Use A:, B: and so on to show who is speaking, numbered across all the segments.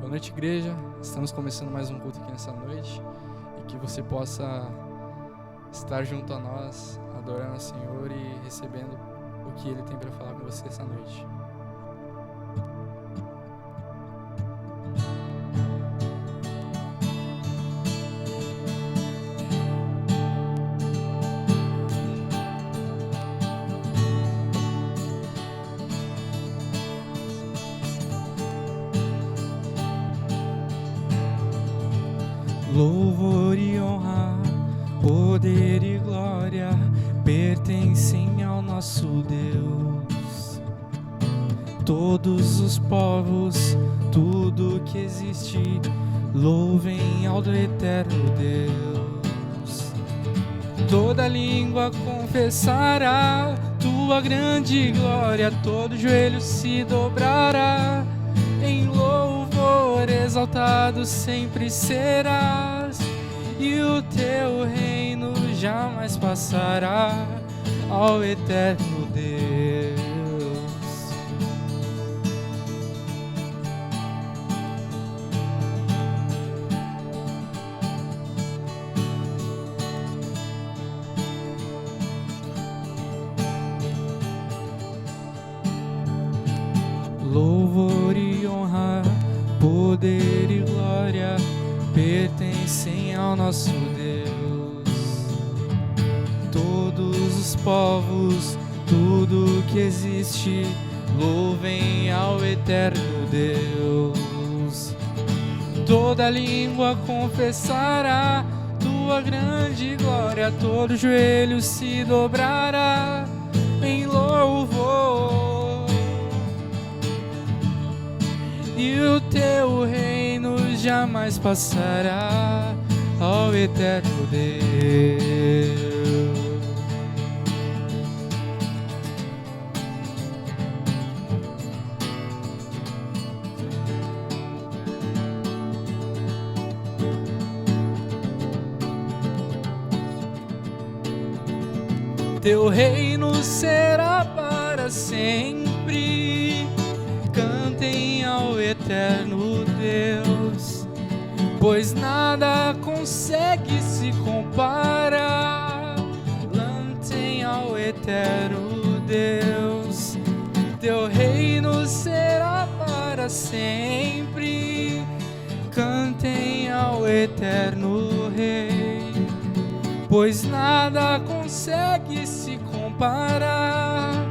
A: Boa noite, igreja. Estamos começando mais um culto aqui nessa noite e que você possa estar junto a nós, adorando ao Senhor e recebendo o que Ele tem para falar com você essa noite.
B: Louvor e honra, poder e glória pertencem ao nosso Deus. Todos os povos, tudo que existe, louvem ao eterno Deus. Toda língua confessará tua grande glória, todo joelho se dobrará. Em louvor exaltado sempre serás, e o teu reino jamais passará ao eterno Deus. Louvor e honra, poder e glória pertencem ao nosso Deus. Todos os povos, tudo que existe, louvem ao eterno Deus. Toda língua confessará tua grande glória, todo joelho se dobrará em louvor. E o teu reino jamais passará ao eterno Deus. Teu reino será para sempre. Cantem ao eterno Deus, pois nada consegue se comparar. Cantem ao eterno Deus, teu reino será para sempre. Cantem ao eterno Rei, pois nada consegue se comparar.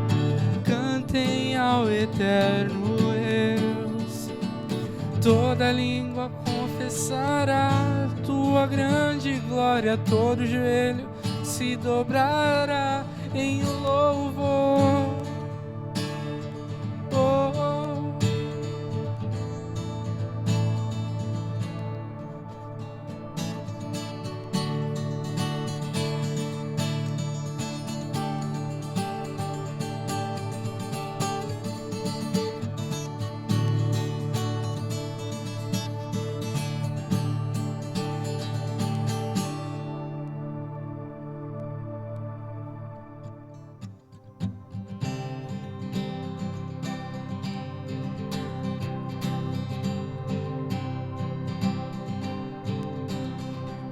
B: Cantem ao eterno Deus, toda língua confessará tua grande glória, todo joelho se dobrará em louvor.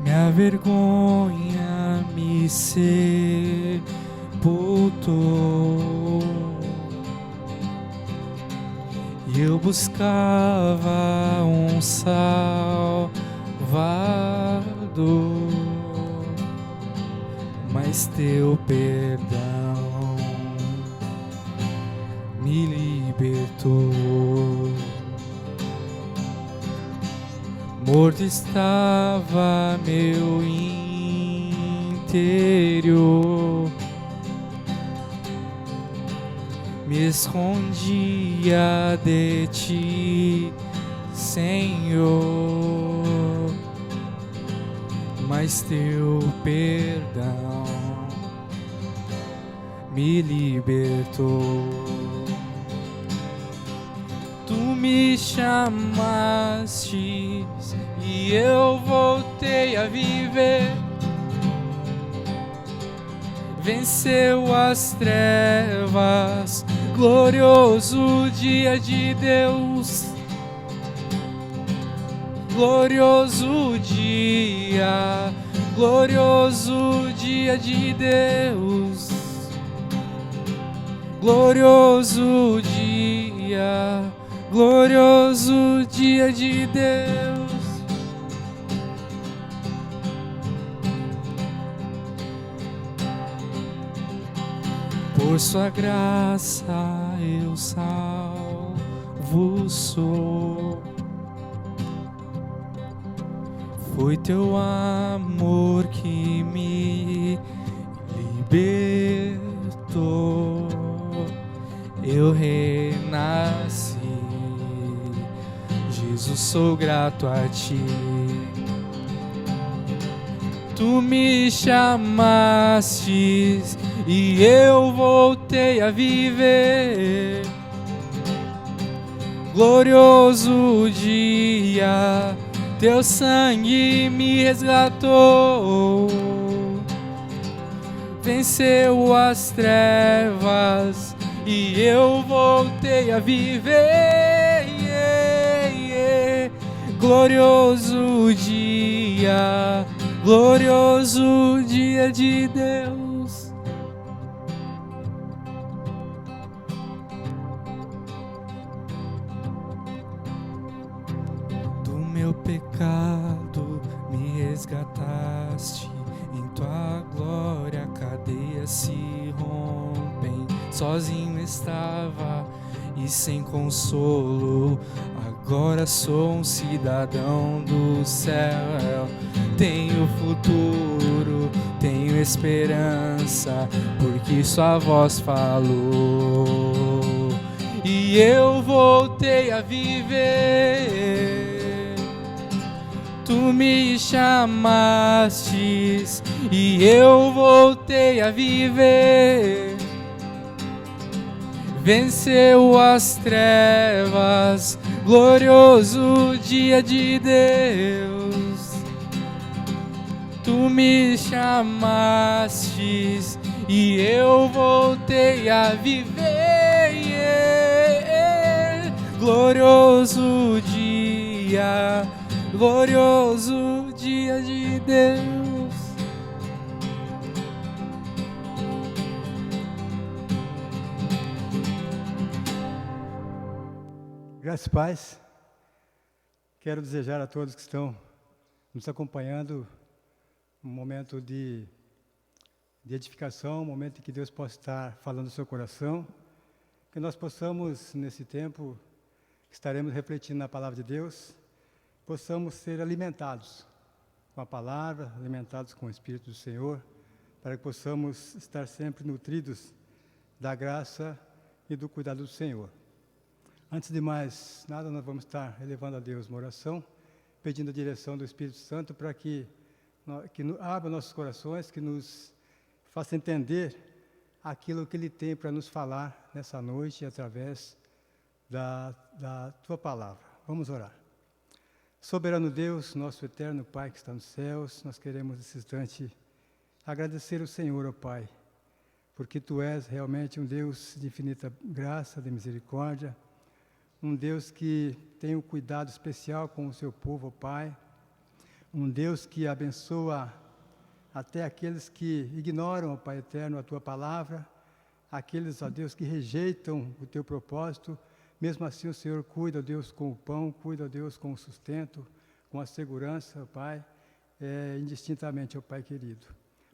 B: Minha vergonha me sepultou, e eu buscava um Salvador, mas teu perdão me libertou. Morto estava meu interior, me escondia de ti, Senhor, mas teu perdão me libertou. Tu me chamaste e eu voltei a viver. Venceu as trevas, glorioso dia de Deus. glorioso dia de Deus, glorioso dia de Deus. Por sua graça eu salvo sou. Foi teu amor que me libertou. Eu renasci, Jesus, sou grato a ti. Tu me chamastes e eu voltei a viver. Glorioso dia, teu sangue me resgatou. Venceu as trevas e eu voltei a viver. Glorioso dia de Deus. Do meu pecado me resgataste, em tua glória cadeias se rompem. Sozinho estava e sem consolo, agora sou um cidadão do céu. Tenho futuro, tenho esperança, porque sua voz falou e eu voltei a viver. Tu me chamastes e eu voltei a viver. Venceu as trevas, glorioso dia de Deus. Tu me chamastes e eu voltei a viver. Glorioso dia de Deus.
C: Graças e paz. Quero desejar a todos que estão nos acompanhando um momento de edificação, um momento em que Deus possa estar falando no seu coração, que nós possamos, nesse tempo, que estaremos refletindo na palavra de Deus, possamos ser alimentados com a palavra, alimentados com o Espírito do Senhor, para que possamos estar sempre nutridos da graça e do cuidado do Senhor. Antes de mais nada, nós vamos estar elevando a Deus uma oração, pedindo a direção do Espírito Santo para que abra nossos corações, que nos faça entender aquilo que Ele tem para nos falar nessa noite, através da Tua Palavra. Vamos orar. Soberano Deus, nosso eterno Pai que está nos céus, nós queremos nesse instante agradecer ao Senhor, ó Pai, porque Tu és realmente um Deus de infinita graça, de misericórdia, um Deus que tem um cuidado especial com o Seu povo, ó Pai, um Deus que abençoa até aqueles que ignoram, ó Pai eterno, a Tua Palavra, aqueles, ó Deus, que rejeitam o Teu propósito. Mesmo assim, o Senhor cuida, ó Deus, com o pão, cuida, ó Deus, com o sustento, com a segurança, ó Pai, indistintamente, ó Pai querido.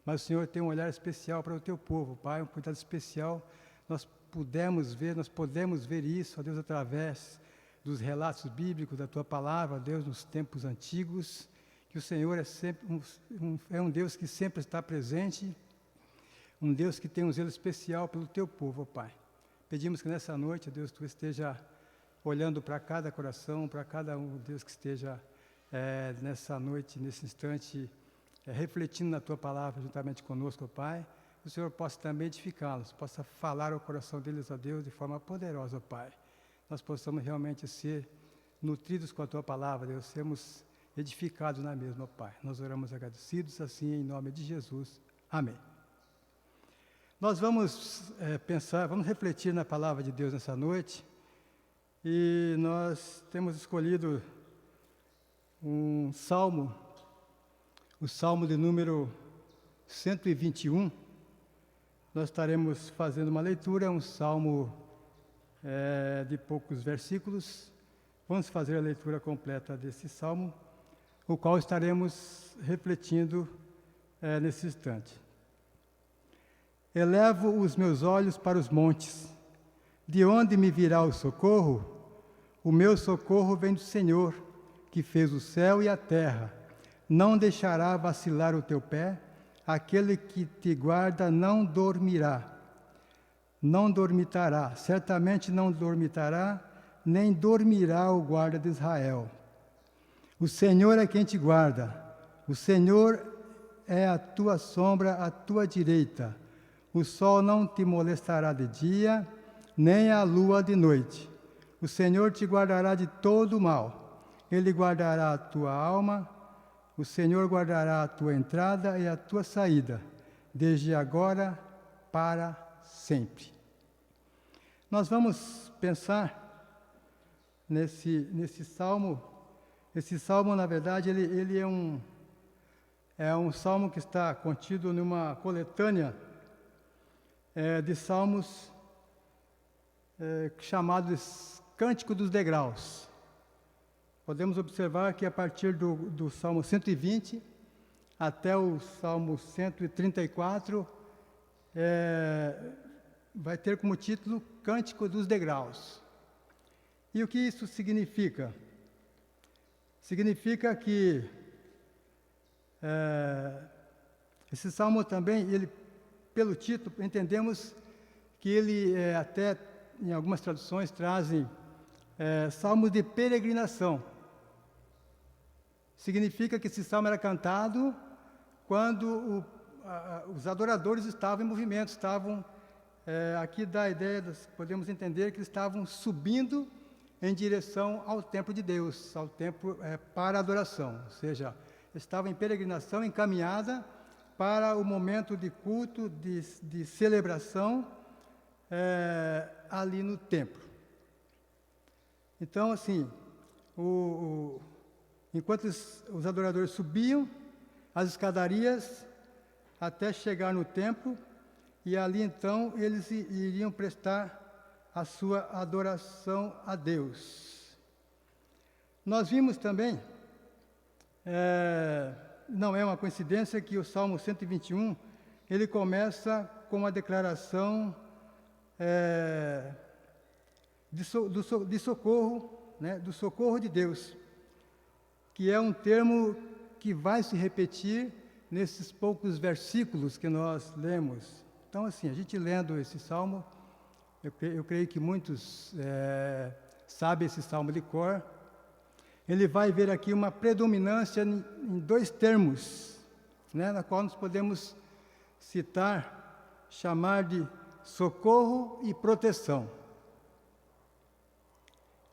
C: Mas o Senhor tem um olhar especial para o Teu povo, Pai, um cuidado especial. Nós podemos ver isso, ó Deus, através dos relatos bíblicos da Tua Palavra, ó Deus, nos tempos antigos, que o Senhor é sempre um Deus que sempre está presente, um Deus que tem um zelo especial pelo Teu povo, ó Pai. Pedimos que nessa noite, ó Deus, Tu esteja olhando para cada coração, para cada um, Deus, que esteja nessa noite, nesse instante, refletindo na Tua Palavra juntamente conosco, ó Pai. Que o Senhor possa também edificá-los, possa falar ao coração deles, ó Deus, de forma poderosa, ó Pai. Nós possamos realmente ser nutridos com a Tua Palavra, Deus, sermos edificados na mesma, ó Pai. Nós oramos agradecidos, assim, em nome de Jesus. Amém. Nós vamos vamos refletir na Palavra de Deus nessa noite, e nós temos escolhido um salmo, o salmo de número 121. Nós estaremos fazendo uma leitura, é um salmo de poucos versículos. Vamos fazer a leitura completa desse salmo, o qual estaremos refletindo nesse instante. Elevo os meus olhos para os montes, de onde me virá o socorro? O meu socorro vem do Senhor, que fez o céu e a terra. Não deixará vacilar o teu pé, aquele que te guarda não dormirá. Não dormitará, certamente não dormitará, nem dormirá o guarda de Israel. O Senhor é quem te guarda, o Senhor é a tua sombra à tua direita. O sol não te molestará de dia, nem a lua de noite. O Senhor te guardará de todo o mal. Ele guardará a tua alma. O Senhor guardará a tua entrada e a tua saída, desde agora para sempre. Nós vamos pensar nesse salmo. Esse salmo, na verdade, ele é um salmo que está contido numa coletânea de salmos chamados Cântico dos Degraus. Podemos observar que a partir do Salmo 120 até o Salmo 134 vai ter como título Cântico dos Degraus. E o que isso significa? Significa que esse salmo também, pelo título, entendemos que ele até em algumas traduções trazem salmos de peregrinação. Significa que esse salmo era cantado quando os adoradores estavam em movimento, aqui dá a ideia, podemos entender que eles estavam subindo em direção ao templo de Deus, ao templo para a adoração, ou seja, estavam em peregrinação, em caminhada para o momento de culto, de celebração ali no templo. Então, assim, enquanto os adoradores subiam as escadarias até chegar no templo, e ali então eles iriam prestar a sua adoração a Deus. Nós vimos também, não é uma coincidência que o Salmo 121, ele começa com uma declaração de socorro, né, do socorro de Deus, que é um termo que vai se repetir nesses poucos versículos que nós lemos. Então, assim, a gente lendo esse salmo, eu creio que muitos sabem esse salmo de cor. Ele vai ver aqui uma predominância em dois termos, né, na qual nós podemos chamar de socorro e proteção.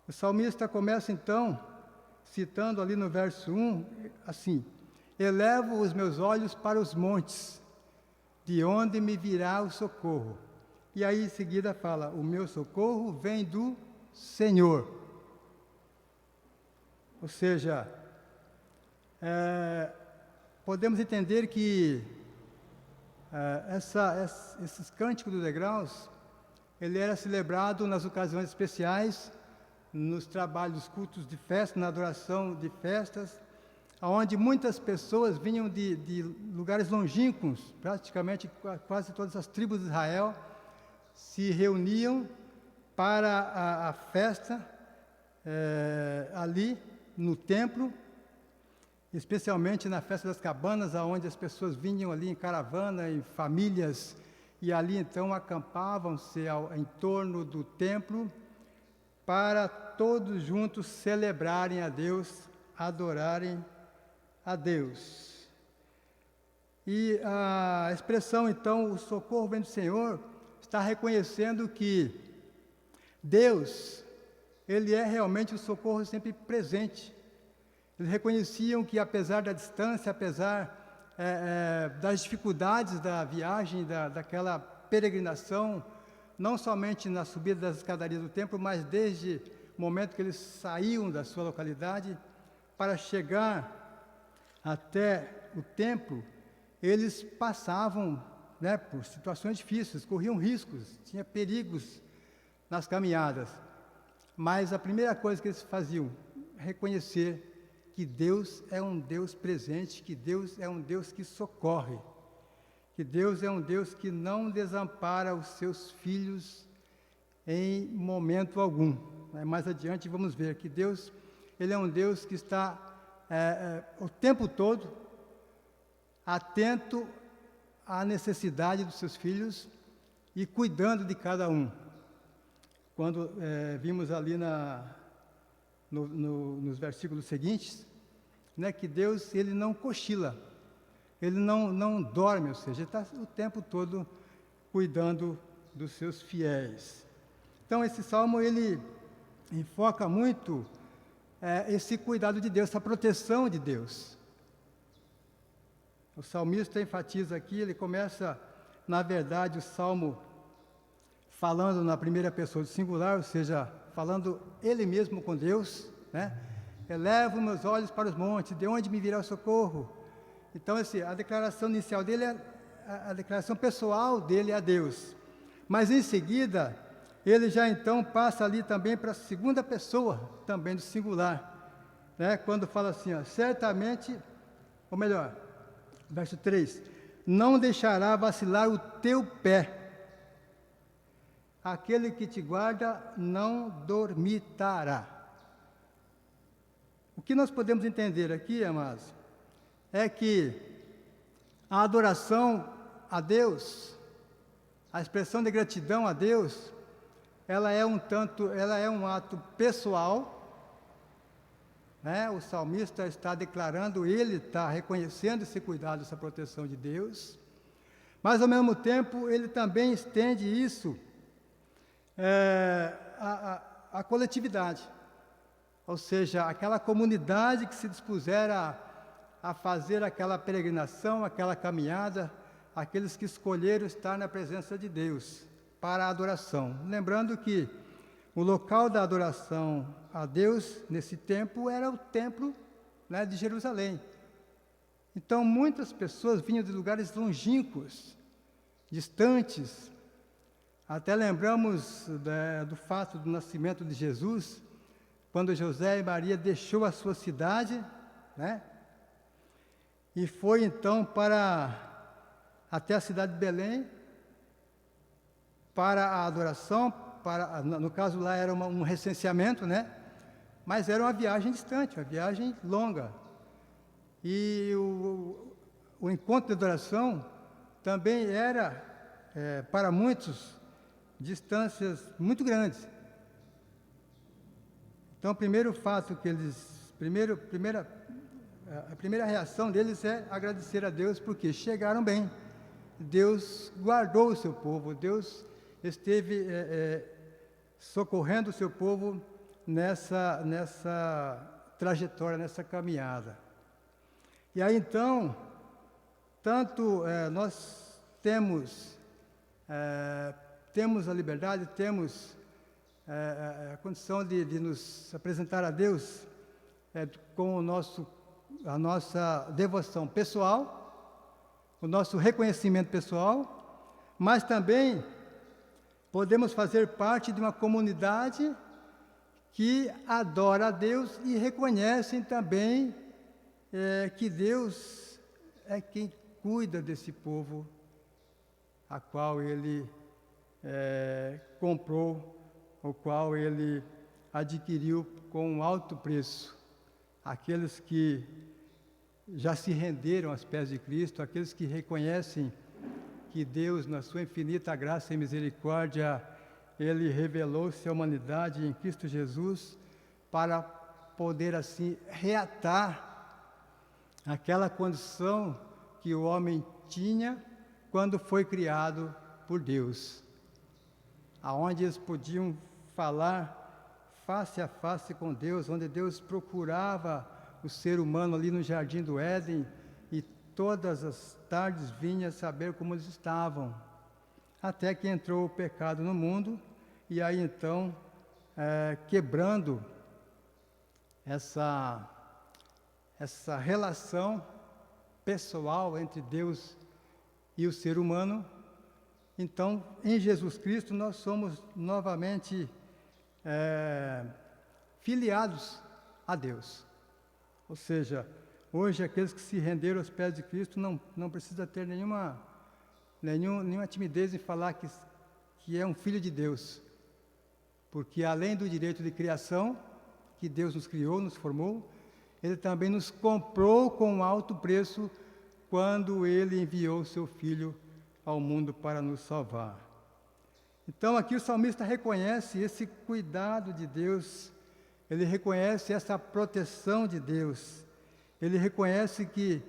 C: O salmista começa então, citando ali no verso 1, assim: elevo os meus olhos para os montes, de onde me virá o socorro. E aí em seguida fala: o meu socorro vem do Senhor. Ou seja, podemos entender que esses cânticos dos degraus, ele era celebrado nas ocasiões especiais, nos trabalhos dos cultos de festa, na adoração de festas, onde muitas pessoas vinham de lugares longínquos, praticamente quase todas as tribos de Israel, se reuniam para a festa ali no templo, especialmente na festa das cabanas, onde as pessoas vinham ali em caravana, em famílias, e ali então acampavam-se em torno do templo para todos juntos celebrarem a Deus, adorarem a Deus. E a expressão então, o socorro vem do Senhor, está reconhecendo que Deus, Ele é realmente o socorro sempre presente. Eles reconheciam que apesar da distância, apesar das dificuldades da viagem, daquela peregrinação, não somente na subida das escadarias do templo, mas desde o momento que eles saíam da sua localidade, para chegar até o templo, eles passavam, né, por situações difíceis, corriam riscos, tinha perigos nas caminhadas. Mas a primeira coisa que eles faziam, reconhecer que Deus é um Deus presente, que Deus é um Deus que socorre, que Deus é um Deus que não desampara os seus filhos em momento algum. Mais adiante vamos ver que Deus, Ele é um Deus que está o tempo todo atento à necessidade dos seus filhos e cuidando de cada um. Quando vimos ali nos versículos seguintes, né, que Deus, Ele não cochila, Ele não dorme, ou seja, Ele está o tempo todo cuidando dos seus fiéis. Então, esse salmo, ele enfoca muito esse cuidado de Deus, essa proteção de Deus. O salmista enfatiza aqui, ele começa, na verdade, o salmo falando na primeira pessoa do singular, ou seja, falando ele mesmo com Deus, né? Elevo meus olhos para os montes, de onde me virá o socorro? Então, a declaração inicial dele a declaração pessoal dele a Deus. Mas em seguida, ele já então passa ali também para a segunda pessoa, também do singular, né? Quando fala assim, ó, certamente, ou melhor, verso 3, não deixará vacilar o teu pé. Aquele que te guarda não dormitará. O que nós podemos entender aqui, amados, é que a adoração a Deus, a expressão de gratidão a Deus, ela é um ato pessoal, né? O salmista está declarando, ele está reconhecendo esse cuidado, essa proteção de Deus, mas ao mesmo tempo ele também estende isso à coletividade, ou seja, aquela comunidade que se dispuser a fazer aquela peregrinação, aquela caminhada, aqueles que escolheram estar na presença de Deus para a adoração. Lembrando que o local da adoração a Deus nesse tempo era o templo, né, de Jerusalém. Então muitas pessoas vinham de lugares longínquos, distantes. Até lembramos do fato do nascimento de Jesus, quando José e Maria deixou a sua cidade, né, e foi então até a cidade de Belém, para a adoração, no caso lá era um recenseamento, né, mas era uma viagem distante, uma viagem longa. E o encontro de adoração também era, para muitos, distâncias muito grandes. Então, o primeiro fato que a primeira reação deles é agradecer a Deus, porque chegaram bem. Deus guardou o seu povo, Deus esteve socorrendo o seu povo nessa trajetória, nessa caminhada. E aí, então, tanto nós temos a liberdade, temos a condição de nos apresentar a Deus com a nossa devoção pessoal, o nosso reconhecimento pessoal, mas também podemos fazer parte de uma comunidade que adora a Deus e reconhecem também que Deus é quem cuida desse povo, a qual Ele comprou, o qual Ele adquiriu com um alto preço. Aqueles que já se renderam aos pés de Cristo, aqueles que reconhecem que Deus, na sua infinita graça e misericórdia, Ele revelou-se à humanidade em Cristo Jesus para poder assim reatar aquela condição que o homem tinha quando foi criado por Deus, aonde eles podiam falar face a face com Deus, onde Deus procurava o ser humano ali no Jardim do Éden e todas as tardes vinha saber como eles estavam, até que entrou o pecado no mundo e aí então quebrando essa relação pessoal entre Deus e o ser humano. Então, em Jesus Cristo, nós somos novamente filiados a Deus. Ou seja, hoje aqueles que se renderam aos pés de Cristo não precisa ter nenhuma timidez em falar que é um filho de Deus. Porque além do direito de criação, que Deus nos criou, nos formou, Ele também nos comprou com um alto preço quando Ele enviou o Seu Filho ao mundo para nos salvar. Então aqui o salmista reconhece esse cuidado de Deus, ele reconhece essa proteção de Deus, ele reconhece que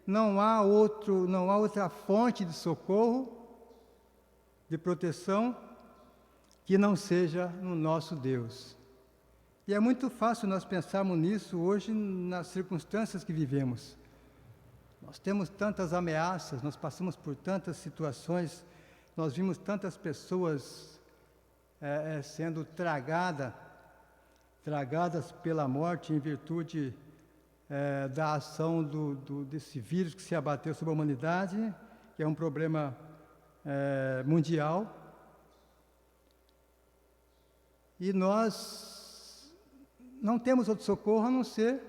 C: não há outra fonte de socorro, de proteção, que não seja no nosso Deus. E é muito fácil nós pensarmos nisso hoje nas circunstâncias que vivemos. Nós temos tantas ameaças, nós passamos por tantas situações, nós vimos tantas pessoas sendo tragadas pela morte em virtude da ação desse vírus que se abateu sobre a humanidade, que é um problema mundial. E nós não temos outro socorro a não ser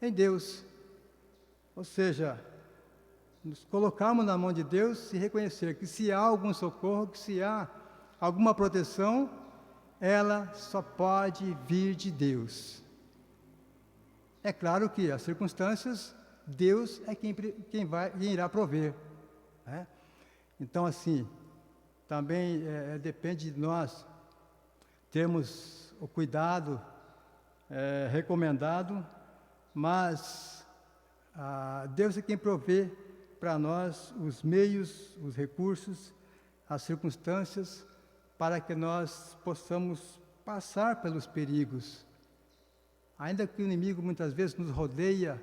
C: em Deus. Ou seja, nos colocarmos na mão de Deus e reconhecer que se há algum socorro, que se há alguma proteção, ela só pode vir de Deus. É claro que as circunstâncias, Deus é quem irá prover, né? Então, assim, também depende de nós termos o cuidado recomendado, mas Deus é quem provê para nós os meios, os recursos, as circunstâncias, para que nós possamos passar pelos perigos. Ainda que o inimigo muitas vezes nos rodeia,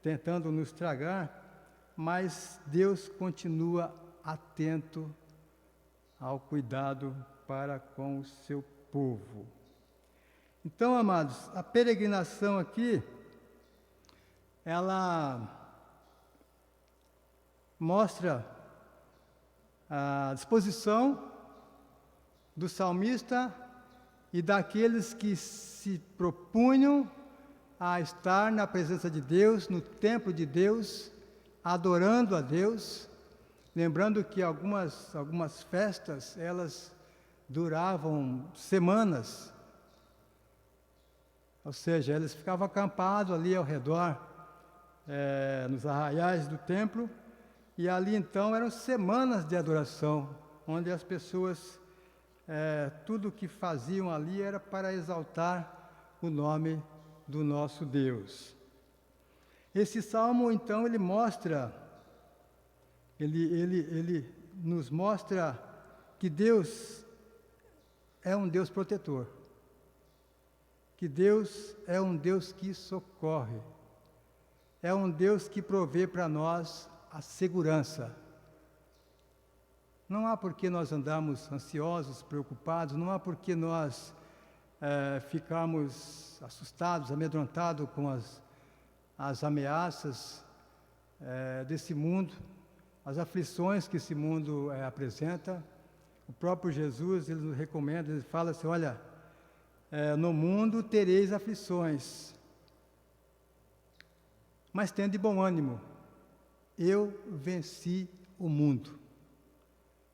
C: tentando nos tragar, mas Deus continua atento ao cuidado para com o seu povo. Então, amados, a peregrinação aqui, ela mostra a disposição do salmista e daqueles que se propunham a estar na presença de Deus, no templo de Deus, adorando a Deus. Lembrando que algumas festas, elas duravam semanas. Ou seja, eles ficavam acampados ali ao redor, nos arraiais do templo, e ali então eram semanas de adoração, onde as pessoas, tudo o que faziam ali era para exaltar o nome do nosso Deus. Esse salmo então ele nos mostra que Deus é um Deus protetor, que Deus é um Deus que socorre, é um Deus que provê para nós a segurança. Não há por que nós andarmos ansiosos, preocupados, não há por que nós ficarmos assustados, amedrontados com as ameaças desse mundo, as aflições que esse mundo apresenta. O próprio Jesus, ele nos recomenda, ele fala assim, olha, no mundo tereis aflições, mas tende bom ânimo, eu venci o mundo.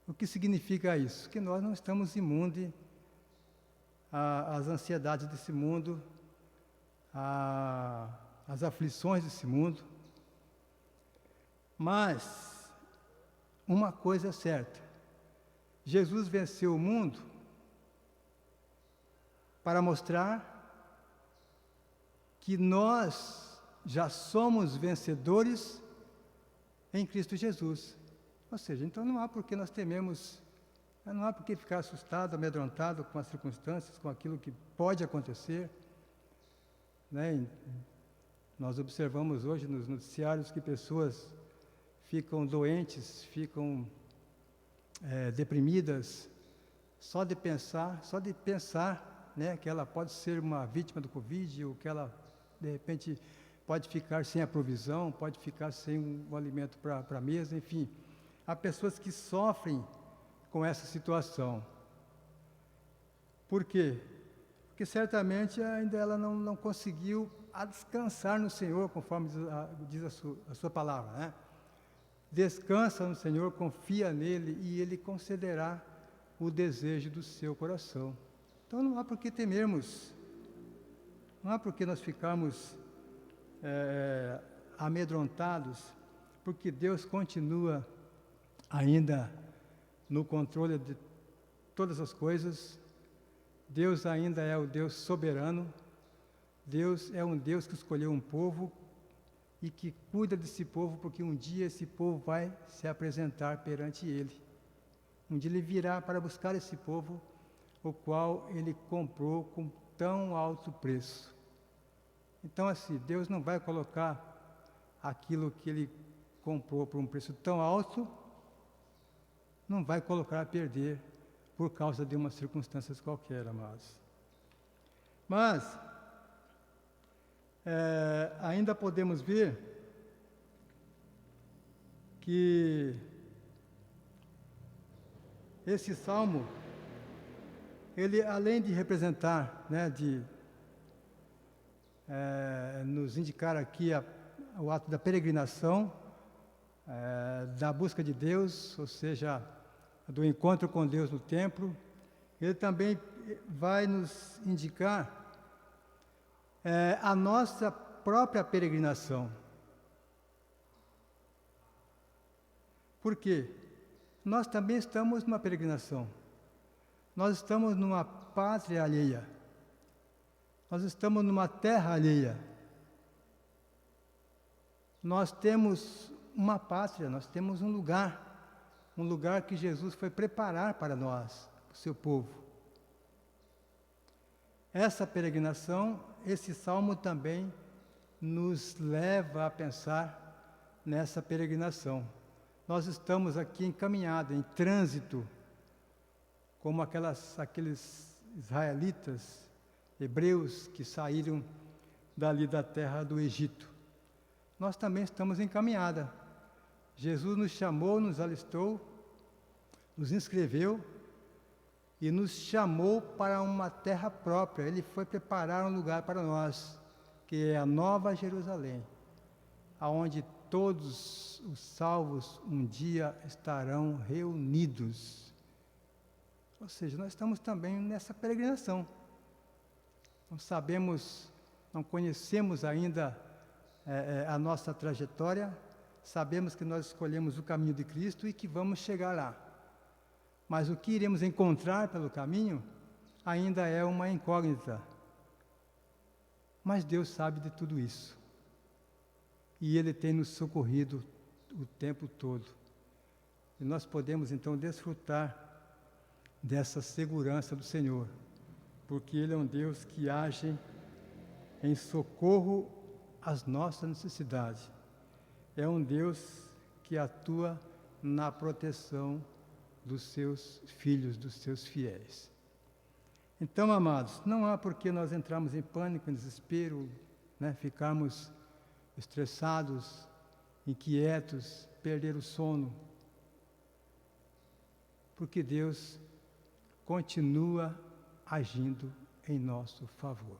C: O que significa isso? Que nós não estamos imunes às ansiedades desse mundo, às aflições desse mundo. Mas uma coisa é certa, Jesus venceu o mundo para mostrar que nós já somos vencedores em Cristo Jesus. Ou seja, então não há por que nós tememos, não há por que ficar assustado, amedrontado com as circunstâncias, com aquilo que pode acontecer, né? Nós observamos hoje nos noticiários que pessoas ficam doentes, ficam deprimidas, só de pensar, né, que ela pode ser uma vítima do Covid, ou que ela, de repente, pode ficar sem a provisão, pode ficar sem um alimento para a mesa, enfim. Há pessoas que sofrem com essa situação. Por quê? Porque certamente ainda ela não conseguiu descansar no Senhor, conforme diz a sua palavra, né? Descansa no Senhor, confia nele e ele concederá o desejo do seu coração. Então não há por que temermos, não há por que nós ficarmos amedrontados, porque Deus continua ainda no controle de todas as coisas. Deus ainda é o Deus soberano. Deus é um Deus que escolheu um povo e que cuida desse povo, porque um dia esse povo vai se apresentar perante Ele. Um dia Ele virá para buscar esse povo, o qual Ele comprou com tão alto preço. Então, assim, Deus não vai colocar aquilo que Ele comprou por um preço tão alto, não vai colocar a perder por causa de umas circunstâncias qualquer, amados. Mas ainda podemos ver que esse salmo, ele além de representar, né, nos indicar aqui o ato da peregrinação, da busca de Deus, ou seja, do encontro com Deus no templo, ele também vai nos indicar a nossa própria peregrinação. Por quê? Nós também estamos numa peregrinação. Nós estamos numa pátria alheia. Nós estamos numa terra alheia. Nós temos uma pátria, nós temos um lugar que Jesus foi preparar para nós, para o seu povo. Essa peregrinação, esse salmo também nos leva a pensar nessa peregrinação. Nós estamos aqui em caminhada, em trânsito, como aqueles israelitas, hebreus que saíram dali da terra do Egito. Nós também estamos em caminhada. Jesus nos chamou, nos alistou, nos inscreveu e nos chamou para uma terra própria. Ele foi preparar um lugar para nós, que é a Nova Jerusalém, aonde todos os salvos um dia estarão reunidos. Ou seja, nós estamos também nessa peregrinação. Não sabemos, não conhecemos ainda a nossa trajetória, sabemos que nós escolhemos o caminho de Cristo e que vamos chegar lá. Mas o que iremos encontrar pelo caminho ainda é uma incógnita. Mas Deus sabe de tudo isso. E Ele tem nos socorrido o tempo todo. E nós podemos então desfrutar dessa segurança do Senhor, porque Ele é um Deus que age em socorro às nossas necessidades. É um Deus que atua na proteção dos seus filhos, dos seus fiéis. Então, amados, não há por que nós entrarmos em pânico, em desespero, né, ficarmos estressados, inquietos, perder o sono, porque Deus continua agindo em nosso favor.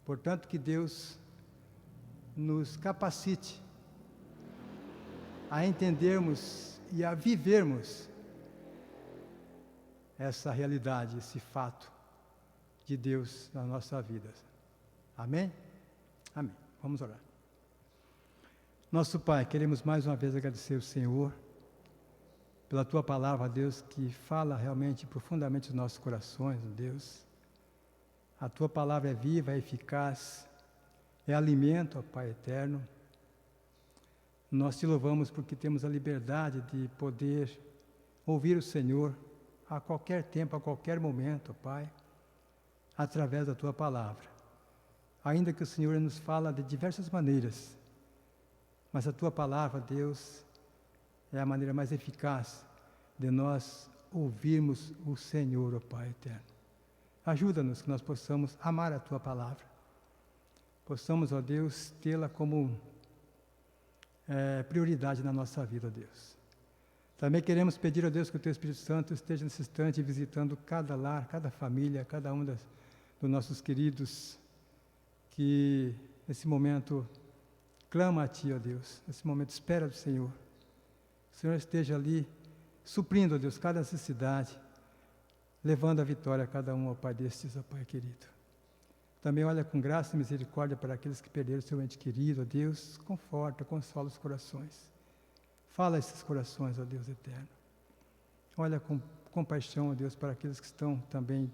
C: Portanto, que Deus nos capacite a entendermos e a vivermos essa realidade, esse fato de Deus na nossa vida. Amém? Amém. Vamos orar. Nosso Pai, queremos mais uma vez agradecer ao Senhor pela Tua palavra, Deus, que fala realmente profundamente os nossos corações, Deus. A Tua palavra é viva, é eficaz, é alimento, ó Pai eterno. Nós Te louvamos porque temos a liberdade de poder ouvir o Senhor a qualquer tempo, a qualquer momento, ó Pai, através da Tua palavra. Ainda que o Senhor nos fala de diversas maneiras, mas a Tua palavra, Deus, é a maneira mais eficaz de nós ouvirmos o Senhor, ó Pai eterno. Ajuda-nos que nós possamos amar a Tua palavra, possamos, ó Deus, tê-la como prioridade na nossa vida, ó Deus. Também queremos pedir, ó Deus, que o Teu Espírito Santo esteja nesse instante visitando cada lar, cada família, cada um dos nossos queridos, que nesse momento clama a Ti, ó Deus, nesse momento espera do Senhor. O Senhor esteja ali suprindo, ó Deus, cada necessidade, levando a vitória a cada um, ó Pai, destes, ó Pai querido. Também olha com graça e misericórdia para aqueles que perderam seu ente querido, ó Deus, conforta, consola os corações. Fala a esses corações, ó Deus eterno. Olha com compaixão, ó Deus, para aqueles que estão também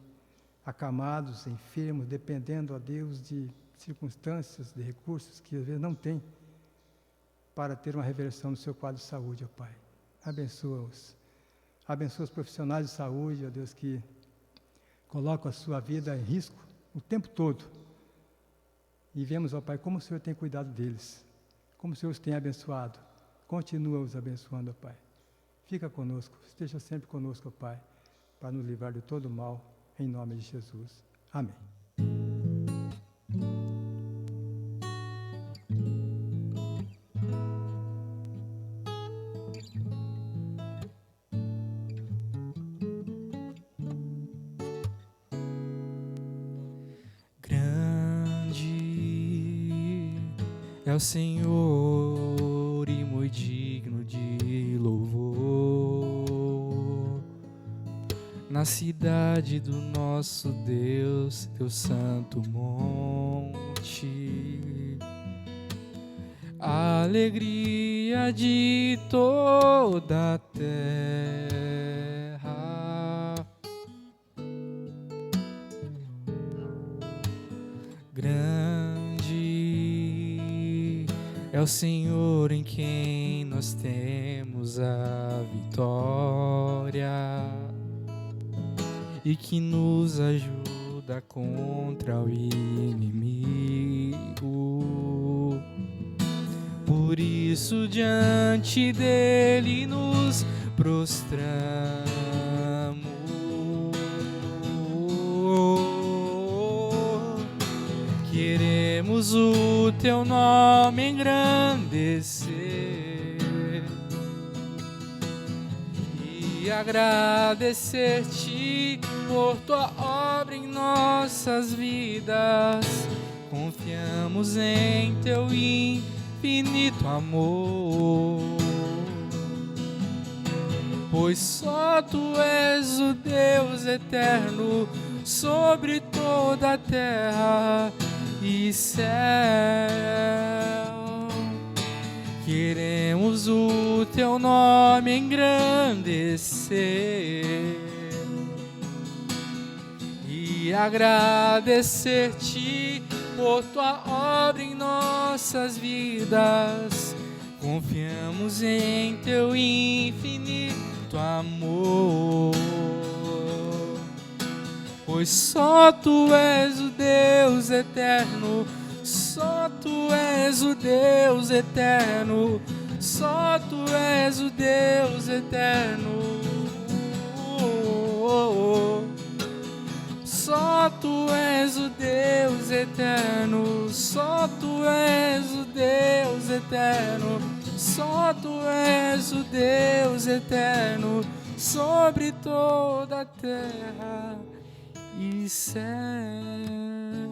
C: acamados, enfermos, dependendo, ó Deus, de circunstâncias, de recursos que às vezes não têm para ter uma reversão no seu quadro de saúde, ó Pai. Abençoa-os. Abençoa os profissionais de saúde, ó Deus, que colocam a sua vida em risco o tempo todo. E vemos, ó Pai, como o Senhor tem cuidado deles, como o Senhor os tem abençoado. Continua os abençoando, ó Pai. Fica conosco, esteja sempre conosco, ó Pai, para nos livrar de todo mal, em nome de Jesus. Amém.
B: É o Senhor e muito digno de louvor, na cidade do nosso Deus, teu santo monte, a alegria de toda a terra. É o Senhor em quem nós temos a vitória e que nos ajuda contra o inimigo. Por isso diante dele nos prostramos. Queremos o teu nome engrandecer e agradecer-te por tua obra em nossas vidas. Confiamos em teu infinito amor, pois só tu és o Deus eterno sobre toda a terra e céu. Queremos o teu nome engrandecer e agradecer-te por tua obra em nossas vidas. Confiamos em teu infinito amor, pois só tu és o Deus eterno, só tu és o Deus eterno, só tu és o Deus eterno. Só tu és o Deus eterno, só tu és o Deus eterno, só tu és o Deus eterno sobre toda a terra e céu.